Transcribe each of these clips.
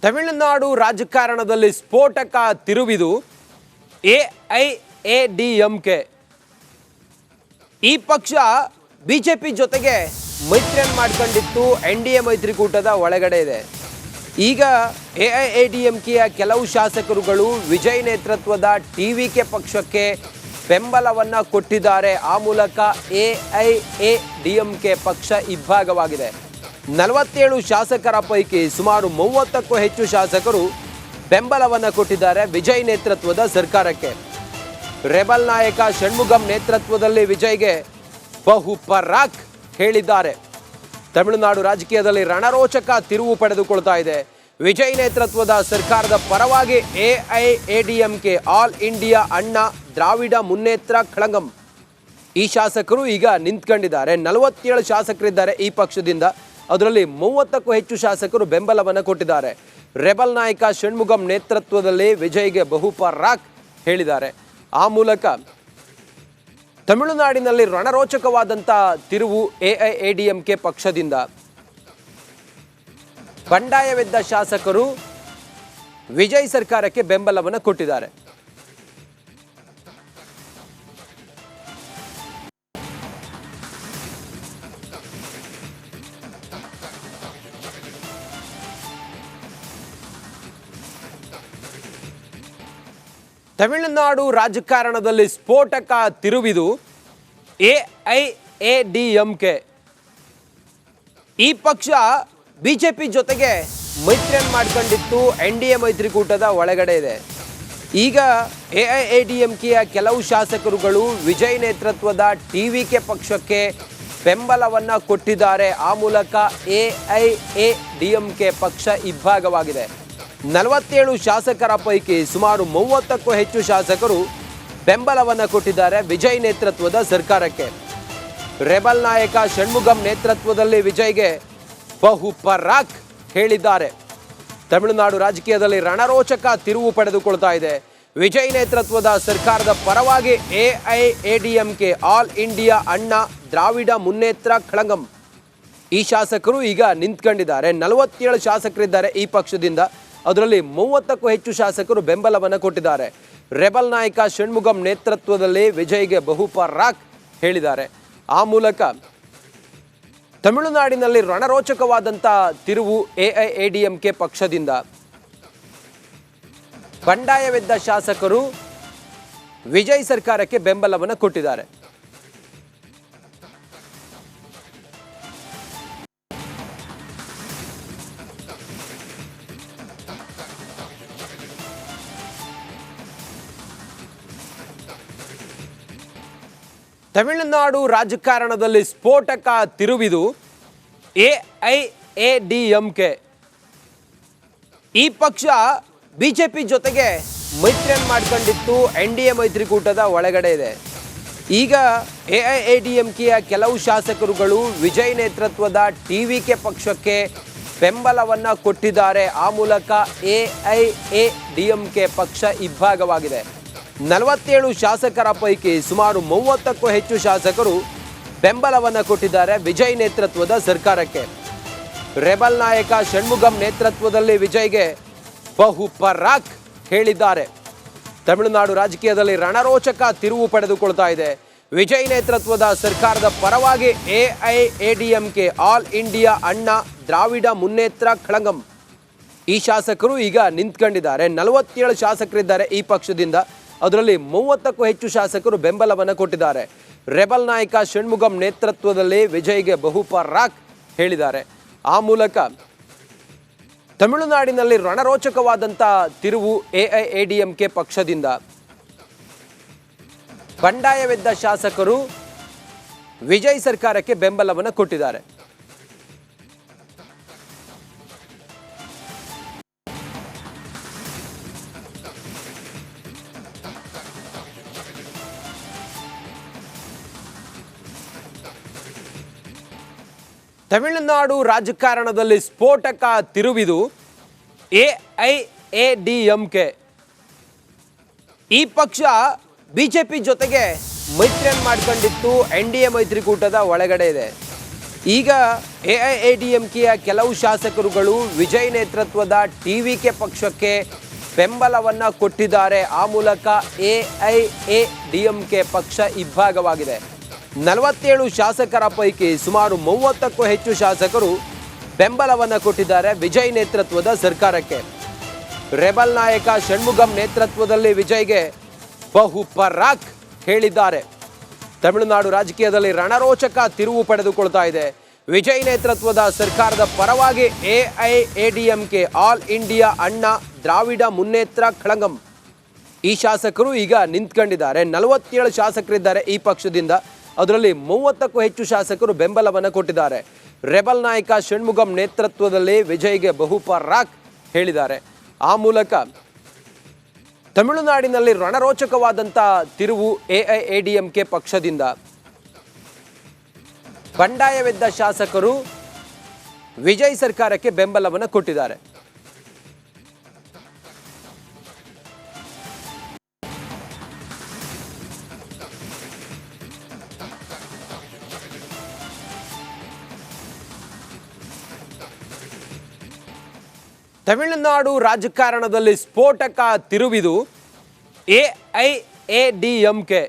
ತಮಿಳುನಾಡು ರಾಜಕಾರಣದಲ್ಲಿ ಸ್ಫೋಟಕ ತಿರುವಿದು ಎಐಎಡಿಎಂಕೆ. ಈ ಪಕ್ಷ ಬಿಜೆಪಿ ಜೊತೆಗೆ ಮೈತ್ರಿಯನ್ನು ಮಾಡಿಕೊಂಡಿತ್ತು, ಎನ್ಡಿಎ ಮೈತ್ರಿಕೂಟದ ಒಳಗಡೆ ಇದೆ. ಈಗ ಎಐಎಡಿಎಂಕೆಯ ಕೆಲವು ಶಾಸಕರುಗಳು ವಿಜಯ್ ನೇತೃತ್ವದ ಟಿವಿಕೆ ಪಕ್ಷಕ್ಕೆ ಬೆಂಬಲವನ್ನು ಕೊಟ್ಟಿದ್ದಾರೆ. ಆ ಮೂಲಕ ಎಐಎಡಿಎಂಕೆ ಪಕ್ಷ ಇಬ್ಬಾಗವಾಗಿದೆ. 47 ಶಾಸಕರ ಪೈಕಿ ಸುಮಾರು 30ಕ್ಕೂ ಹೆಚ್ಚು ಶಾಸಕರು ಬೆಂಬಲವನ್ನು ಕೊಟ್ಟಿದ್ದಾರೆ ವಿಜಯ್ ನೇತೃತ್ವದ ಸರ್ಕಾರಕ್ಕೆ. ರೆಬಲ್ ನಾಯಕ ಷಣ್ಮುಗಂ ನೇತೃತ್ವದಲ್ಲಿ ವಿಜಯ್ಗೆ ಬಹುಪರಾಕ್ ಹೇಳಿದ್ದಾರೆ. ತಮಿಳುನಾಡು ರಾಜಕೀಯದಲ್ಲಿ ರಣರೋಚಕ ತಿರುವು ಪಡೆದುಕೊಳ್ತಾ ಇದೆ. ವಿಜಯ್ ನೇತೃತ್ವದ ಸರ್ಕಾರದ ಪರವಾಗಿ ಎಐಎಡಿಎಂಕೆ, ಆಲ್ ಇಂಡಿಯಾ ಅಣ್ಣಾ ದ್ರಾವಿಡ ಮುನ್ನೇತ್ರ ಕಳಗಂ ಈ ಶಾಸಕರು ಈಗ ನಿಂತ್ಕೊಂಡಿದ್ದಾರೆ. 47 ಶಾಸಕರಿದ್ದಾರೆ ಈ ಪಕ್ಷದಿಂದ. ಅದರಲ್ಲಿ 30ಕ್ಕೂ ಹೆಚ್ಚು ಶಾಸಕರು ಬೆಂಬಲವನ್ನು ಕೊಟ್ಟಿದ್ದಾರೆ. ರೆಬಲ್ ನಾಯಕ ಷಣ್ಮುಗಂ ನೇತೃತ್ವದಲ್ಲಿ ವಿಜಯ್ಗೆ ಬಹುಪರಾಕ್ ಹೇಳಿದ್ದಾರೆ. ಆ ಮೂಲಕ ತಮಿಳುನಾಡಿನಲ್ಲಿ ರಣರೋಚಕವಾದಂಥ ತಿರುವು ಎಐಎಡಿಎಂಕೆ ಪಕ್ಷದಿಂದ. ಬಂಡಾಯವೆದ್ದ ಶಾಸಕರು ವಿಜಯ್ ಸರ್ಕಾರಕ್ಕೆ ಬೆಂಬಲವನ್ನು ಕೊಟ್ಟಿದ್ದಾರೆ. ತಮಿಳುನಾಡು ರಾಜಕಾರಣದಲ್ಲಿ ಸ್ಫೋಟಕ ತಿರುವಿದು ಎಐಎಡಿಎಂಕೆ. ಈ ಪಕ್ಷ ಬಿಜೆಪಿ ಜೊತೆಗೆ ಮೈತ್ರಿಯನ್ನು ಮಾಡಿಕೊಂಡಿತ್ತು, ಎನ್ಡಿಎ ಮೈತ್ರಿಕೂಟದ ಒಳಗಡೆ ಇದೆ. ಈಗ ಎಐಎಡಿಎಂಕೆಯ ಕೆಲವು ಶಾಸಕರುಗಳು ವಿಜಯ್ ನೇತೃತ್ವದ ಟಿವಿಕೆ ಪಕ್ಷಕ್ಕೆ ಬೆಂಬಲವನ್ನು ಕೊಟ್ಟಿದ್ದಾರೆ. ಆ ಮೂಲಕ ಎಐಎಡಿಎಂಕೆ ಪಕ್ಷ ಇಬ್ಬಾಗವಾಗಿದೆ. 47 ಶಾಸಕರ ಪೈಕಿ ಸುಮಾರು 30ಕ್ಕೂ ಹೆಚ್ಚು ಶಾಸಕರು ಬೆಂಬಲವನ್ನು ಕೊಟ್ಟಿದ್ದಾರೆ ವಿಜಯ್ ನೇತೃತ್ವದ ಸರ್ಕಾರಕ್ಕೆ. ರೆಬಲ್ ನಾಯಕ ಷಣ್ಮುಗಂ ನೇತೃತ್ವದಲ್ಲಿ ವಿಜಯ್ಗೆ ಬಹುಪರಾಕ್ ಹೇಳಿದ್ದಾರೆ. ತಮಿಳುನಾಡು ರಾಜಕೀಯದಲ್ಲಿ ರಣರೋಚಕ ತಿರುವು ಪಡೆದುಕೊಳ್ತಾ ಇದೆ. ವಿಜಯ್ ನೇತೃತ್ವದ ಸರ್ಕಾರದ ಪರವಾಗಿ ಎಐಎಡಿಎಂಕೆ, ಆಲ್ ಇಂಡಿಯಾ ಅಣ್ಣಾ ದ್ರಾವಿಡ ಮುನ್ನೇತ್ರ ಕಳಗಂ ಈ ಶಾಸಕರು ಈಗ ನಿಂತ್ಕೊಂಡಿದ್ದಾರೆ. 47 ಶಾಸಕರಿದ್ದಾರೆ ಈ ಪಕ್ಷದಿಂದ. ಅದರಲ್ಲಿ 30ಕ್ಕೂ ಹೆಚ್ಚು ಶಾಸಕರು ಬೆಂಬಲವನ್ನು ಕೊಟ್ಟಿದ್ದಾರೆ. ರೆಬಲ್ ನಾಯಕ ಷಣ್ಮುಗಂ ನೇತೃತ್ವದಲ್ಲಿ ವಿಜಯ್ಗೆ ಬಹುಪರಾಕ್ ಹೇಳಿದ್ದಾರೆ. ಆ ಮೂಲಕ ತಮಿಳುನಾಡಿನಲ್ಲಿ ರಣರೋಚಕವಾದಂಥ ತಿರುವು ಎಐಎಡಿಎಂಕೆ ಪಕ್ಷದಿಂದ. ಬಂಡಾಯವೆದ್ದ ಶಾಸಕರು ವಿಜಯ್ ಸರ್ಕಾರಕ್ಕೆ ಬೆಂಬಲವನ್ನು ಕೊಟ್ಟಿದ್ದಾರೆ. ತಮಿಳುನಾಡು ರಾಜಕಾರಣದಲ್ಲಿ ಸ್ಫೋಟಕ ತಿರುವಿದು ಎಐಎಡಿಎಂಕೆ. ಈ ಪಕ್ಷ ಬಿಜೆಪಿ ಜೊತೆಗೆ ಮೈತ್ರಿಯನ್ನು ಮಾಡಿಕೊಂಡಿತ್ತು, ಎನ್ಡಿಎ ಮೈತ್ರಿಕೂಟದ ಒಳಗಡೆ ಇದೆ. ಈಗ ಎಐಎಡಿಎಂಕೆಯ ಕೆಲವು ಶಾಸಕರುಗಳು ವಿಜಯ್ ನೇತೃತ್ವದ ಟಿವಿಕೆ ಪಕ್ಷಕ್ಕೆ ಬೆಂಬಲವನ್ನು ಕೊಟ್ಟಿದ್ದಾರೆ. ಆ ಮೂಲಕ ಎಐಎಡಿಎಂಕೆ ಪಕ್ಷ ಇಬ್ಬಾಗವಾಗಿದೆ. 47 ಶಾಸಕರ ಪೈಕಿ ಸುಮಾರು 30ಕ್ಕೂ ಹೆಚ್ಚು ಶಾಸಕರು ಬೆಂಬಲವನ್ನು ಕೊಟ್ಟಿದ್ದಾರೆ ವಿಜಯ್ ನೇತೃತ್ವದ ಸರ್ಕಾರಕ್ಕೆ. ರೆಬಲ್ ನಾಯಕ ಷಣ್ಮುಗಂ ನೇತೃತ್ವದಲ್ಲಿ ವಿಜಯ್ಗೆ ಬಹುಪರಾಕ್ ಹೇಳಿದ್ದಾರೆ. ತಮಿಳುನಾಡು ರಾಜಕೀಯದಲ್ಲಿ ರಣರೋಚಕ ತಿರುವು ಪಡೆದುಕೊಳ್ತಾ ಇದೆ. ವಿಜಯ್ ನೇತೃತ್ವದ ಸರ್ಕಾರದ ಪರವಾಗಿ ಎಐಎಡಿಎಂಕೆ, ಆಲ್ ಇಂಡಿಯಾ ಅಣ್ಣಾ ದ್ರಾವಿಡ ಮುನ್ನೇತ್ರ ಕಳಗಂ ಈ ಶಾಸಕರು ಈಗ ನಿಂತ್ಕೊಂಡಿದ್ದಾರೆ. 47 ಶಾಸಕರಿದ್ದಾರೆ ಈ ಪಕ್ಷದಿಂದ. ಅದರಲ್ಲಿ 30ಕ್ಕೂ ಹೆಚ್ಚು ಶಾಸಕರು ಬೆಂಬಲವನ್ನು ಕೊಟ್ಟಿದ್ದಾರೆ. ರೆಬಲ್ ನಾಯಕ ಷಣ್ಮುಗಂ ನೇತೃತ್ವದಲ್ಲಿ ವಿಜಯ್ಗೆ ಬಹುಪರಾಕ್ ಹೇಳಿದ್ದಾರೆ. ಆ ಮೂಲಕ ತಮಿಳುನಾಡಿನಲ್ಲಿ ರಣರೋಚಕವಾದಂಥ ತಿರುವು ಎಐಎಡಿಎಂಕೆ ಪಕ್ಷದಿಂದ. ಬಂಡಾಯವೆದ್ದ ಶಾಸಕರು ವಿಜಯ್ ಸರ್ಕಾರಕ್ಕೆ ಬೆಂಬಲವನ್ನು ಕೊಟ್ಟಿದ್ದಾರೆ. ತಮಿಳುನಾಡು ರಾಜಕಾರಣದಲ್ಲಿ ಸ್ಫೋಟಕ ತಿರುವಿದು ಎಐಎಡಿಎಂಕೆ. ಈ ಪಕ್ಷ ಬಿಜೆಪಿ ಜೊತೆಗೆ ಮೈತ್ರಿಯನ್ನು ಮಾಡಿಕೊಂಡಿತ್ತು, ಎನ್ಡಿಎ ಮೈತ್ರಿಕೂಟದ ಒಳಗಡೆ ಇದೆ. ಈಗ ಎಐಎಡಿಎಂಕೆಯ ಕೆಲವು ಶಾಸಕರುಗಳು ವಿಜಯ್ ನೇತೃತ್ವದ ಟಿವಿಕೆ ಪಕ್ಷಕ್ಕೆ ಬೆಂಬಲವನ್ನು ಕೊಟ್ಟಿದ್ದಾರೆ. ಆ ಮೂಲಕ ಎಐಎಡಿಎಂಕೆ ಪಕ್ಷ ಇಬ್ಬಾಗವಾಗಿದೆ. 47 ಶಾಸಕರ ಪೈಕಿ ಸುಮಾರು 30ಕ್ಕೂ ಹೆಚ್ಚು ಶಾಸಕರು ಬೆಂಬಲವನ್ನು ಕೊಟ್ಟಿದ್ದಾರೆ ವಿಜಯ್ ನೇತೃತ್ವದ ಸರ್ಕಾರಕ್ಕೆ. ರೆಬಲ್ ನಾಯಕ ಷಣ್ಮುಗಂ ನೇತೃತ್ವದಲ್ಲಿ ವಿಜಯ್ಗೆ ಬಹುಪರಾಕ್ ಹೇಳಿದ್ದಾರೆ. ತಮಿಳುನಾಡು ರಾಜಕೀಯದಲ್ಲಿ ರಣರೋಚಕ ತಿರುವು ಪಡೆದುಕೊಳ್ತಾ ಇದೆ. ವಿಜಯ್ ನೇತೃತ್ವದ ಸರ್ಕಾರದ ಪರವಾಗಿ ಎಐಎಡಿಎಂಕೆ ಆಲ್ ಇಂಡಿಯಾ ಅಣ್ಣಾ ದ್ರಾವಿಡ ಮುನ್ನೇತ್ರ ಕಳಗಂ ಈ ಶಾಸಕರು ಈಗ ನಿಂತ್ಕೊಂಡಿದ್ದಾರೆ. 47 ಶಾಸಕರಿದ್ದಾರೆ ಈ ಪಕ್ಷದಿಂದ. ಅದರಲ್ಲಿ 30ಕ್ಕೂ ಹೆಚ್ಚು ಶಾಸಕರು ಬೆಂಬಲವನ್ನು ಕೊಟ್ಟಿದ್ದಾರೆ. ರೆಬಲ್ ನಾಯಕ ಷಣ್ಮುಗಂ ನೇತೃತ್ವದಲ್ಲಿ ವಿಜಯ್ಗೆ ಬಹುಪರಾಕ್ ಹೇಳಿದ್ದಾರೆ. ಆ ಮೂಲಕ ತಮಿಳುನಾಡಿನಲ್ಲಿ ರಣರೋಚಕವಾದಂಥ ತಿರುವು ಎಐಎಡಿಎಂಕೆ ಪಕ್ಷದಿಂದ. ಬಂಡಾಯವೆದ್ದ ಶಾಸಕರು ವಿಜಯ್ ಸರ್ಕಾರಕ್ಕೆ ಬೆಂಬಲವನ್ನು ಕೊಟ್ಟಿದ್ದಾರೆ. ತಮಿಳುನಾಡು ರಾಜಕಾರಣದಲ್ಲಿ ಸ್ಫೋಟಕ ತಿರುವಿದು ಎಐಎಡಿಎಂಕೆ.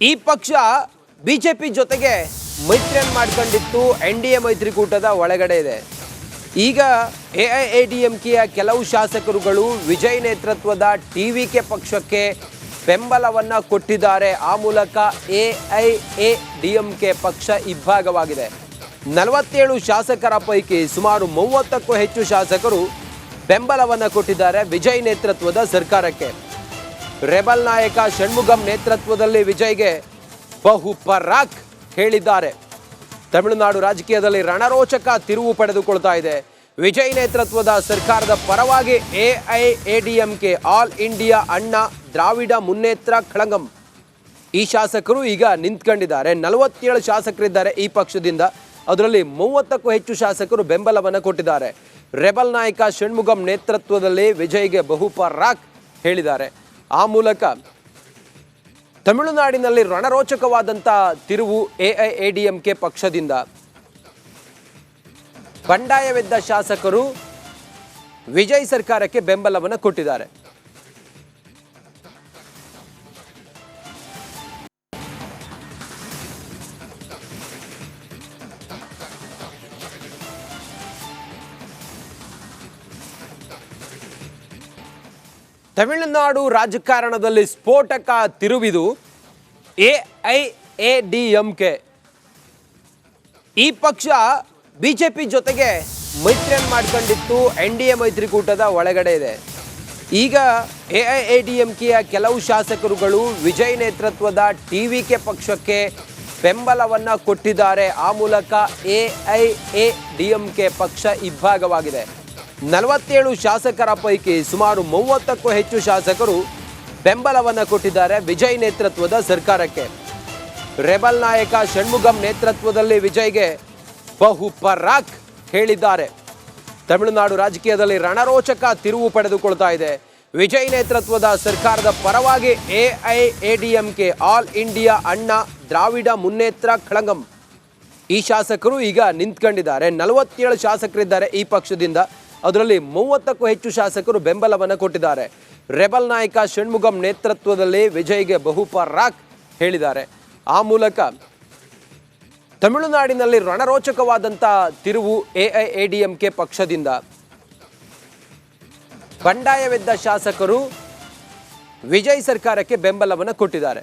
ಈ ಪಕ್ಷ ಬಿಜೆಪಿ ಜೊತೆಗೆ ಮೈತ್ರಿಯನ್ನು ಮಾಡ್ಕೊಂಡಿತ್ತು. NDA ಮೈತ್ರಿಕೂಟದ ಒಳಗಡೆ ಇದೆ. ಈಗ ಎಐಎಡಿಎಂಕೆಯ ಕೆಲವು ಶಾಸಕರುಗಳು ವಿಜಯ್ ನೇತೃತ್ವದ ಟಿವಿಕೆ ಪಕ್ಷಕ್ಕೆ ಬೆಂಬಲವನ್ನು ಕೊಟ್ಟಿದ್ದಾರೆ. ಆ ಮೂಲಕ ಎಐಎಡಿಎಂಕೆ ಪಕ್ಷ ಇಬ್ಬಾಗವಾಗಿದೆ. 47 ಶಾಸಕರ ಪೈಕಿ ಸುಮಾರು 30ಕ್ಕೂ ಹೆಚ್ಚು ಶಾಸಕರು ಬೆಂಬಲವನ್ನು ಕೊಟ್ಟಿದ್ದಾರೆ ವಿಜಯ್ ನೇತೃತ್ವದ ಸರ್ಕಾರಕ್ಕೆ. ರೆಬಲ್ ನಾಯಕ ಷಣ್ಮುಗಂ ನೇತೃತ್ವದಲ್ಲಿ ವಿಜಯ್ಗೆ ಬಹುಪರಾಕ್ ಹೇಳಿದ್ದಾರೆ. ತಮಿಳುನಾಡು ರಾಜಕೀಯದಲ್ಲಿ ರಣರೋಚಕ ತಿರುವು ಪಡೆದುಕೊಳ್ತಾ ಇದೆ. ವಿಜಯ್ ನೇತೃತ್ವದ ಸರ್ಕಾರದ ಪರವಾಗಿ ಎಐಎಡಿಎಂಕೆ ಆಲ್ ಇಂಡಿಯಾ ಅಣ್ಣಾ ದ್ರಾವಿಡ ಮುನ್ನೇತ್ರ ಕಳಗಂ ಈ ಶಾಸಕರು ಈಗ ನಿಂತ್ಕೊಂಡಿದ್ದಾರೆ. 47 ಶಾಸಕರಿದ್ದಾರೆ ಈ ಪಕ್ಷದಿಂದ. ಅದರಲ್ಲಿ 30ಕ್ಕೂ ಹೆಚ್ಚು ಶಾಸಕರು ಬೆಂಬಲವನ್ನು ಕೊಟ್ಟಿದ್ದಾರೆ. ರೆಬಲ್ ನಾಯಕ ಷಣ್ಮುಗಂ ನೇತೃತ್ವದಲ್ಲಿ ವಿಜಯ್ಗೆ ಬಹುಪರಾಕ್ ಹೇಳಿದ್ದಾರೆ. ಆ ಮೂಲಕ ತಮಿಳುನಾಡಿನಲ್ಲಿ ರಣರೋಚಕವಾದಂಥ ತಿರುವು ಎಐಎಡಿಎಂಕೆ ಪಕ್ಷದಿಂದ. ಬಂಡಾಯವೆದ್ದ ಶಾಸಕರು ವಿಜಯ್ ಸರ್ಕಾರಕ್ಕೆ ಬೆಂಬಲವನ್ನು ಕೊಟ್ಟಿದ್ದಾರೆ. ತಮಿಳುನಾಡು ರಾಜಕಾರಣದಲ್ಲಿ ಸ್ಫೋಟಕ ತಿರುವಿದು ಎಐಎಡಿಎಂಕೆ. ಈ ಪಕ್ಷ ಬಿಜೆಪಿ ಜೊತೆಗೆ ಮೈತ್ರಿಯನ್ನು ಮಾಡ್ಕೊಂಡಿತ್ತು. NDA ಮೈತ್ರಿಕೂಟದ ಒಳಗಡೆ ಇದೆ. ಈಗ ಎಐಎಡಿಎಂಕೆಯ ಕೆಲವು ಶಾಸಕರುಗಳು ವಿಜಯ್ ನೇತೃತ್ವದ ಟಿವಿಕೆ ಪಕ್ಷಕ್ಕೆ ಬೆಂಬಲವನ್ನು ಕೊಟ್ಟಿದ್ದಾರೆ. ಆ ಮೂಲಕ ಎಐಎಡಿಎಂಕೆ ಪಕ್ಷ ಇಬ್ಬಾಗವಾಗಿದೆ. 47 ಶಾಸಕರ ಪೈಕಿ ಸುಮಾರು 30ಕ್ಕೂ ಹೆಚ್ಚು ಶಾಸಕರು ಬೆಂಬಲವನ್ನು ಕೊಟ್ಟಿದ್ದಾರೆ ವಿಜಯ್ ನೇತೃತ್ವದ ಸರ್ಕಾರಕ್ಕೆ. ರೆಬಲ್ ನಾಯಕ ಷಣ್ಮುಗಂ ನೇತೃತ್ವದಲ್ಲಿ ವಿಜಯ್ಗೆ ಬಹುಪರಾಕ್ ಹೇಳಿದ್ದಾರೆ. ತಮಿಳುನಾಡು ರಾಜಕೀಯದಲ್ಲಿ ರಣರೋಚಕ ತಿರುವು ಪಡೆದುಕೊಳ್ತಾ ಇದೆ. ವಿಜಯ್ ನೇತೃತ್ವದ ಸರ್ಕಾರದ ಪರವಾಗಿ ಎಐಎಡಿಎಂಕೆ ಆಲ್ ಇಂಡಿಯಾ ಅಣ್ಣಾ ದ್ರಾವಿಡ ಮುನ್ನೇತ್ರ ಕಳಗಂ ಈ ಶಾಸಕರು ಈಗ ನಿಂತ್ಕೊಂಡಿದ್ದಾರೆ. 47 ಶಾಸಕರಿದ್ದಾರೆ ಈ ಪಕ್ಷದಿಂದ. ಅದರಲ್ಲಿ 30ಕ್ಕೂ ಹೆಚ್ಚು ಶಾಸಕರು ಬೆಂಬಲವನ್ನು ಕೊಟ್ಟಿದ್ದಾರೆ. ರೆಬಲ್ ನಾಯಕ ಷಣ್ಮುಗಂ ನೇತೃತ್ವದಲ್ಲಿ ವಿಜಯ್ಗೆ ಬಹುಪರಾಕ್ ಹೇಳಿದ್ದಾರೆ. ಆ ಮೂಲಕ ತಮಿಳುನಾಡಿನಲ್ಲಿ ರಣರೋಚಕವಾದಂಥ ತಿರುವು ಎಐಎಡಿಎಂಕೆ ಪಕ್ಷದಿಂದ. ಬಂಡಾಯವೆದ್ದ ಶಾಸಕರು ವಿಜಯ್ ಸರ್ಕಾರಕ್ಕೆ ಬೆಂಬಲವನ್ನು ಕೊಟ್ಟಿದ್ದಾರೆ.